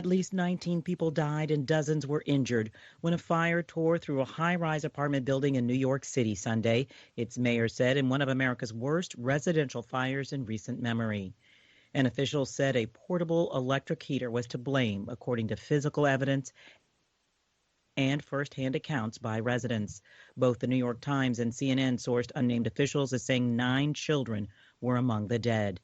least 19 people died and dozens were injured when a fire tore through a high-rise apartment building in New York City Sunday, its mayor said, in one of America's worst residential fires in recent memory. An official said a portable electric heater was to blame, according to physical evidence and first-hand accounts by residents. Both the New York Times and CNN sourced unnamed officials as saying 9 children were among the dead.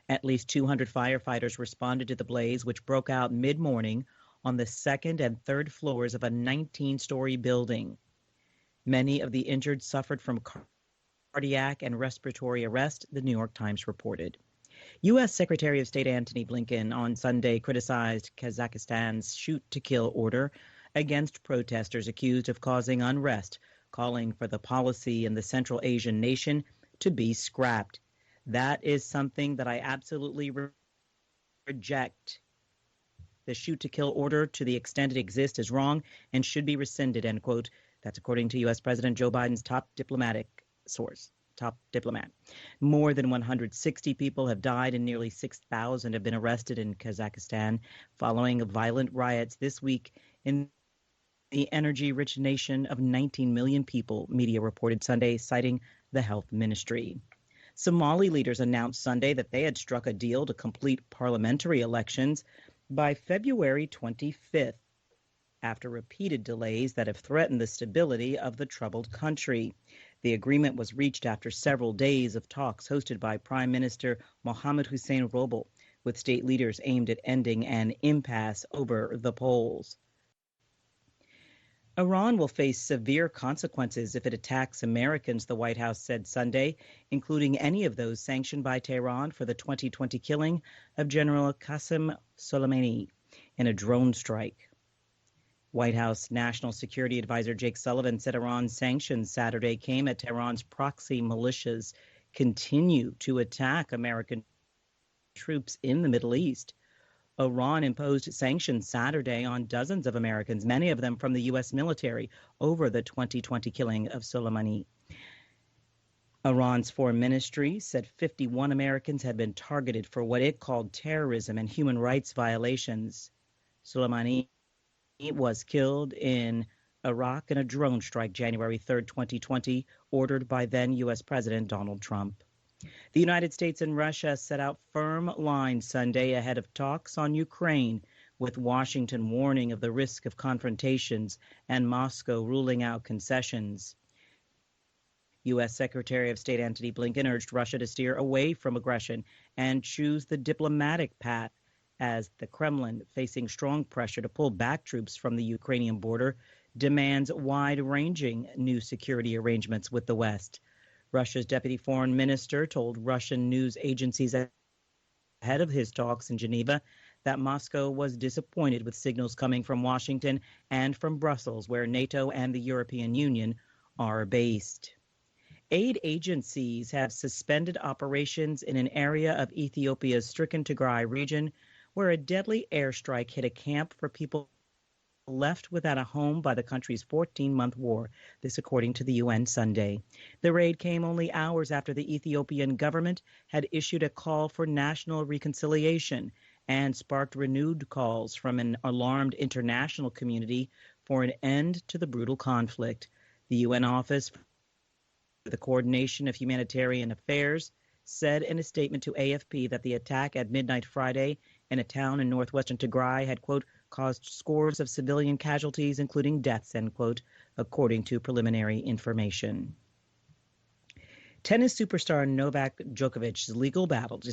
At least 200 firefighters responded to the blaze, which broke out mid-morning on the second and third floors of a 19-story building. Many of the injured suffered from cardiac and respiratory arrest, the New York Times reported. U.S. Secretary of State Antony Blinken on Sunday criticized Kazakhstan's shoot-to-kill order against protesters accused of causing unrest, calling for the policy in the Central Asian nation to be scrapped. That is something that I absolutely reject. The shoot-to-kill order, to the extent it exists, is wrong and should be rescinded, end quote. That's according to U.S. President Joe Biden's top diplomat. More than 160 people have died and nearly 6,000 have been arrested in Kazakhstan following violent riots this week in the energy-rich nation of 19 million people, media reported Sunday, citing the health ministry. Somali leaders announced Sunday that they had struck a deal to complete parliamentary elections by February 25th, after repeated delays that have threatened the stability of the troubled country. The agreement was reached after several days of talks hosted by Prime Minister Mohamed Hussein Roble, with state leaders aimed at ending an impasse over the polls. Iran will face severe consequences if it attacks Americans, the White House said Sunday, including any of those sanctioned by Tehran for the 2020 killing of General Qasem Soleimani in a drone strike. White House National Security Advisor Jake Sullivan said Iran's sanctions Saturday came as Tehran's proxy militias continue to attack American troops in the Middle East. Iran imposed sanctions Saturday on dozens of Americans, many of them from the U.S. military, over the 2020 killing of Soleimani. Iran's foreign ministry said 51 Americans had been targeted for what it called terrorism and human rights violations. Soleimani was killed in Iraq in a drone strike January 3, 2020, ordered by then U.S. President Donald Trump. The United States and Russia set out firm lines Sunday ahead of talks on Ukraine, with Washington warning of the risk of confrontations and Moscow ruling out concessions. U.S. Secretary of State Antony Blinken urged Russia to steer away from aggression and choose the diplomatic path, as the Kremlin, facing strong pressure to pull back troops from the Ukrainian border, demands wide-ranging new security arrangements with the West. Russia's deputy foreign minister told Russian news agencies ahead of his talks in Geneva that Moscow was disappointed with signals coming from Washington and from Brussels, where NATO and the European Union are based. Aid agencies have suspended operations in an area of Ethiopia's stricken Tigray region, where a deadly airstrike hit a camp for people left without a home by the country's 14-month war, this according to the UN Sunday. The raid came only hours after the Ethiopian government had issued a call for national reconciliation and sparked renewed calls from an alarmed international community for an end to the brutal conflict. The UN Office for the Coordination of Humanitarian Affairs said in a statement to AFP that the attack at midnight Friday in a town in northwestern Tigray had, quote, caused scores of civilian casualties, including deaths, end quote, according to preliminary information. Tennis superstar Novak Djokovic's legal battle to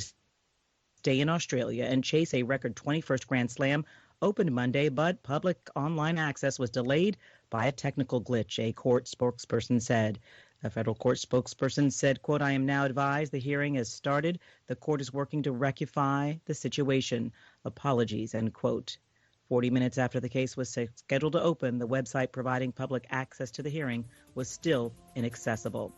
stay in Australia and chase a record 21st Grand Slam opened Monday, but public online access was delayed by a technical glitch, a court spokesperson said. A federal court spokesperson said, quote, I am now advised the hearing has started. The court is working to rectify the situation. Apologies, end quote. 40 minutes after the case was scheduled to open, the website providing public access to the hearing was still inaccessible.